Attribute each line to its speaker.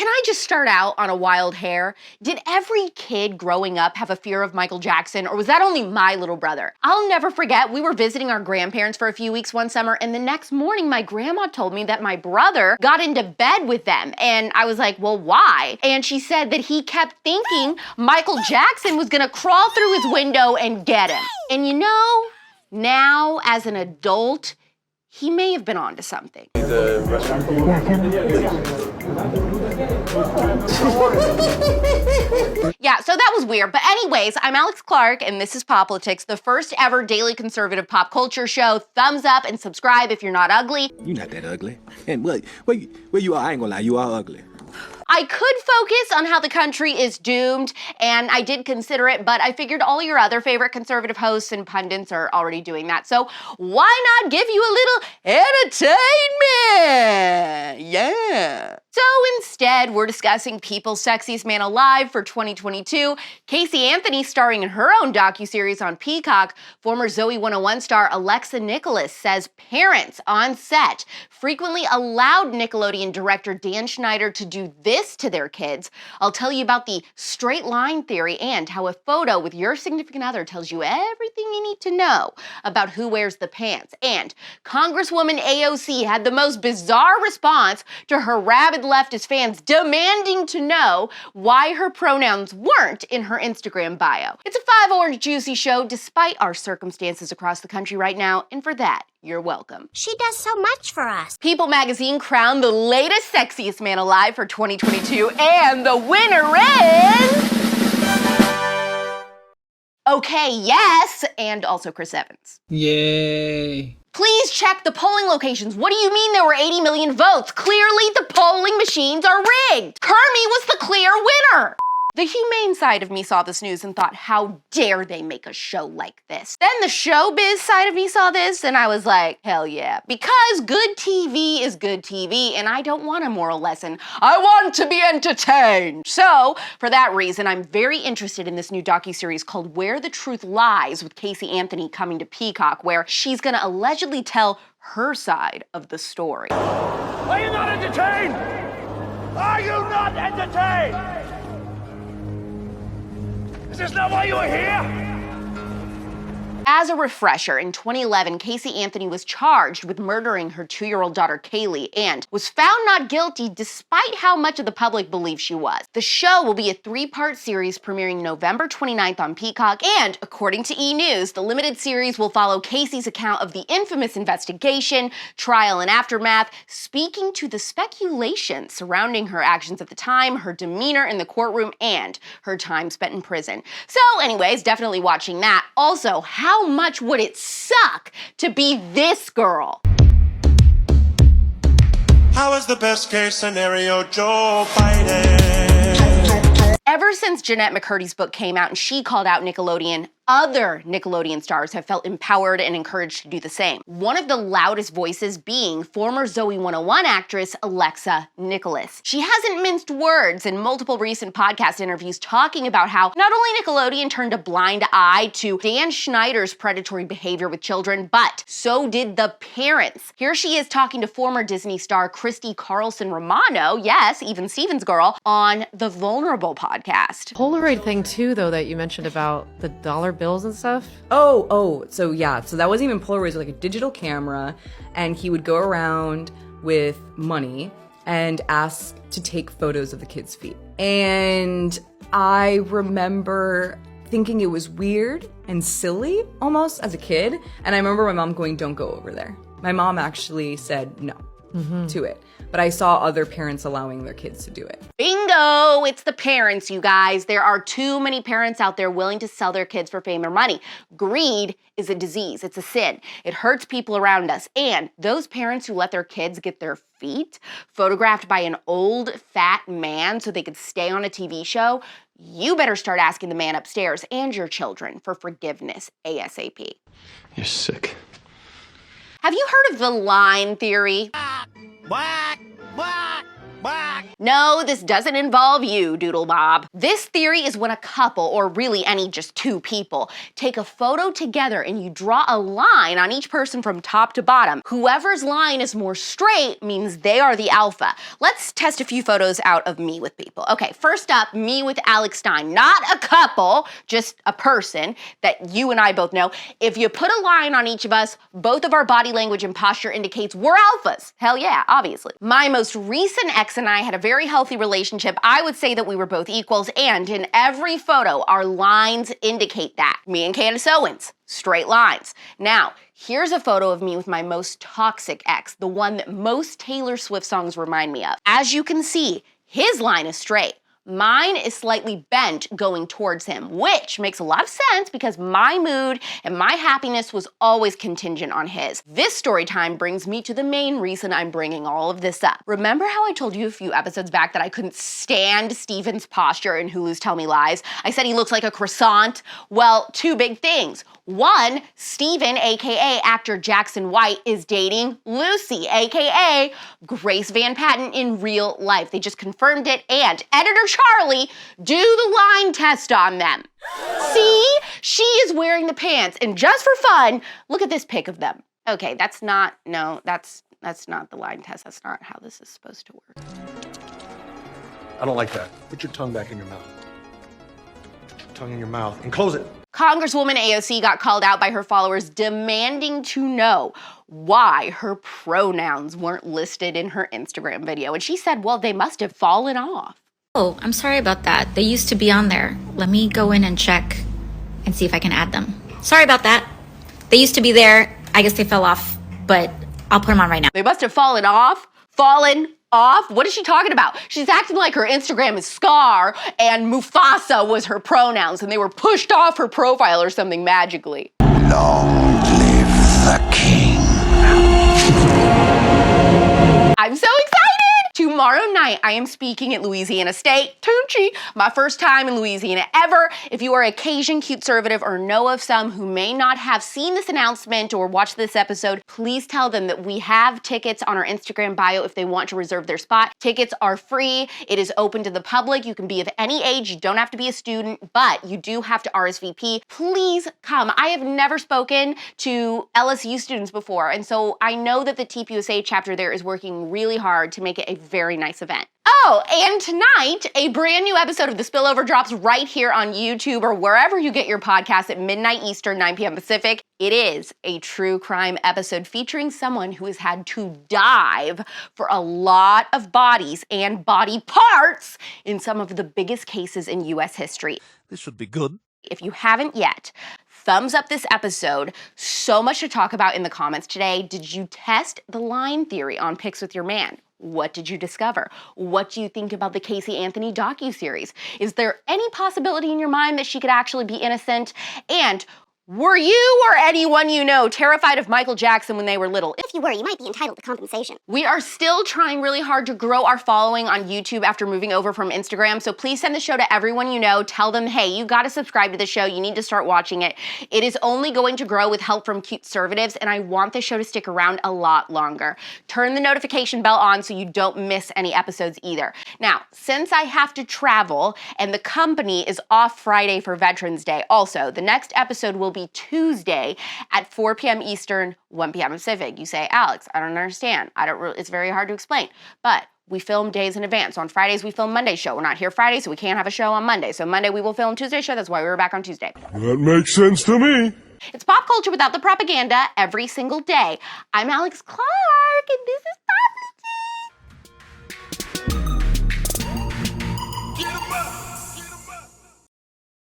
Speaker 1: Can I just start out on a wild hair? Did every kid growing up have a fear of Michael Jackson, or was that only my little brother? I'll never forget, we were visiting our grandparents for a few weeks one summer, and the next morning my grandma told me that my brother got into bed with them. And I was like, well, why? And she said that he kept thinking Michael Jackson was gonna crawl through his window and get him. And you know, now as an adult, he may have been onto something.
Speaker 2: The restaurant?
Speaker 3: Yeah, I can.
Speaker 1: Yeah, so that was weird. But anyways, I'm Alex Clark, and this is Poplitics, the first ever daily conservative pop culture show. Thumbs up and subscribe if you're not ugly.
Speaker 4: You're not that ugly. And where you are, I ain't gonna lie, you are ugly.
Speaker 1: I could focus on how the country is doomed, and I did consider it, but I figured all your other favorite conservative hosts and pundits are already doing that. So why not give you a little entertainment? Yeah. So instead, we're discussing People's Sexiest Man Alive for 2022. Casey Anthony starring in her own docuseries on Peacock. Former Zoey 101 star Alexa Nicholas says parents on set frequently allowed Nickelodeon director Dan Schneider to do this to their kids. I'll tell you about the straight line theory and how a photo with your significant other tells you everything you need to know about who wears the pants. And Congresswoman AOC had the most bizarre response to her rabid leftist fans demanding to know why her pronouns weren't in her Instagram bio. It's a 5 orange juicy show despite our circumstances across the country right now, and for that, you're welcome.
Speaker 5: She does so much for us.
Speaker 1: People magazine crowned the latest Sexiest Man Alive for 2022, and the winner is... Okay, yes, and also Chris Evans.
Speaker 3: Yay.
Speaker 1: Please check the polling locations. What do you mean there were 80 million votes? Clearly the polling machines are rigged. Kermie was the clear winner. The humane side of me saw this news and thought, how dare they make a show like this? Then the showbiz side of me saw this and I was like, hell yeah. Because good TV is good TV and I don't want a moral lesson. I want to be entertained. So, for that reason, I'm very interested in this new docuseries called Where the Truth Lies with Casey Anthony coming to Peacock, where she's gonna allegedly tell her side of the story.
Speaker 2: Are you not entertained? Are you not entertained? Is this not why you are here?
Speaker 1: As a refresher, in 2011, Casey Anthony was charged with murdering her 2-year-old daughter Kaylee and was found not guilty despite how much of the public believes she was. The show will be a 3-part series premiering November 29th on Peacock, and according to E! News, the limited series will follow Casey's account of the infamous investigation, trial, and aftermath, speaking to the speculation surrounding her actions at the time, her demeanor in the courtroom, and her time spent in prison. So anyways, definitely watching that. Also, how much would it suck to be this girl?
Speaker 6: How is the best case scenario Joe Biden?
Speaker 1: Ever since Jeanette McCurdy's book came out and she called out Nickelodeon, other Nickelodeon stars have felt empowered and encouraged to do the same. One of the loudest voices being former Zoey 101 actress Alexa Nicholas. She hasn't minced words in multiple recent podcast interviews talking about how not only Nickelodeon turned a blind eye to Dan Schneider's predatory behavior with children, but so did the parents. Here she is talking to former Disney star Christy Carlson Romano, yes, even Steven's girl, on the Vulnerable podcast.
Speaker 7: Polaroid thing too, though, that you mentioned about the dollar bills and stuff.
Speaker 8: So yeah, so that wasn't even Polaroids, like a digital camera, and he would go around with money and ask to take photos of the kids' feet. And I remember thinking it was weird and silly almost as a kid, and I remember my mom going, don't go over there. My mom actually said no to it. But I saw other parents allowing their kids to do it.
Speaker 1: Bingo! It's the parents, you guys. There are too many parents out there willing to sell their kids for fame or money. Greed is a disease. It's a sin. It hurts people around us. And those parents who let their kids get their feet photographed by an old, fat man so they could stay on a TV show, you better start asking the man upstairs and your children for forgiveness ASAP.
Speaker 2: You're sick.
Speaker 1: Have you heard of the line theory?
Speaker 6: Whack! Whack!
Speaker 1: No, this doesn't involve you, Doodle Bob. This theory is when a couple, or really any just two people, take a photo together and you draw a line on each person from top to bottom. Whoever's line is more straight means they are the alpha. Let's test a few photos out of me with people. Okay, first up, me with Alex Stein. Not a couple, just a person that you and I both know. If you put a line on each of us, both of our body language and posture indicates we're alphas. Hell yeah, obviously. My most recent ex and I had a very healthy relationship. I would say that we were both equals, and in every photo, our lines indicate that. Me and Candace Owens, straight lines. Now, here's a photo of me with my most toxic ex, the one that most Taylor Swift songs remind me of. As you can see, his line is straight. Mine is slightly bent going towards him, which makes a lot of sense because my mood and my happiness was always contingent on his. This story time brings me to the main reason I'm bringing all of this up. Remember how I told you a few episodes back that I couldn't stand Steven's posture in Hulu's Tell Me Lies? I said he looks like a croissant. Well, two big things. One, Steven, aka actor Jackson White, is dating Lucy, aka Grace Van Patten in real life. They just confirmed it, and editor Charlie, do the line test on them. See? She is wearing the pants, and just for fun, look at this pic of them. Okay, that's not the line test. That's not how this is supposed to work.
Speaker 3: I don't like that. Put your tongue back in your mouth. Put your tongue in your mouth and close it.
Speaker 1: Congresswoman AOC got called out by her followers demanding to know why her pronouns weren't listed in her Instagram video. And she said, well, they must have fallen off.
Speaker 5: Oh, I'm sorry about that. They used to be on there. Let me go in and check and see if I can add them. Sorry about that. They used to be there. I guess they fell off, but I'll put them on right now.
Speaker 1: They must have fallen off? Fallen off? What is she talking about? She's acting like her Instagram is Scar and Mufasa was her pronouns and they were pushed off her profile or something magically.
Speaker 2: Long live the king.
Speaker 1: I'm so excited! Tomorrow night, I am speaking at Louisiana State, Tunchi, my first time in Louisiana ever. If you are a Cajun CUTEservative or know of some who may not have seen this announcement or watched this episode, please tell them that we have tickets on our Instagram bio if they want to reserve their spot. Tickets are free. It is open to the public. You can be of any age. You don't have to be a student, but you do have to RSVP. Please come. I have never spoken to LSU students before, and so I know that the TPUSA chapter there is working really hard to make it a very nice event. Oh, and tonight, a brand new episode of The Spillover drops right here on YouTube or wherever you get your podcasts at midnight Eastern, 9 p.m. Pacific. It is a true crime episode featuring someone who has had to dive for a lot of bodies and body parts in some of the biggest cases in U.S. history.
Speaker 2: This should be good.
Speaker 1: If you haven't yet, thumbs up this episode. So much to talk about in the comments today. Did you test the line theory on Pics with Your Man? What did you discover? What do you think about the Casey Anthony docuseries? Is there any possibility in your mind that she could actually be innocent? And were you or anyone you know terrified of Michael Jackson when they were little?
Speaker 9: If you were, you might be entitled to compensation.
Speaker 1: We are still trying really hard to grow our following on YouTube after moving over from Instagram, so please send the show to everyone you know. Tell them, hey, you gotta subscribe to the show. You need to start watching it. It is only going to grow with help from CUTEservatives, and I want the show to stick around a lot longer. Turn the notification bell on so you don't miss any episodes either. Now, since I have to travel and the company is off Friday for Veterans Day, also, the next episode will be Tuesday at 4 p.m. Eastern, 1 p.m. Pacific. You say, Alex, I don't understand. It's very hard to explain. But we film days in advance. So on Fridays, we film Monday's show. We're not here Friday, so we can't have a show on Monday. So Monday, we will film Tuesday's show. That's why we were back on Tuesday.
Speaker 6: That makes sense to me.
Speaker 1: It's pop culture without the propaganda every single day. I'm Alex Clark, and this is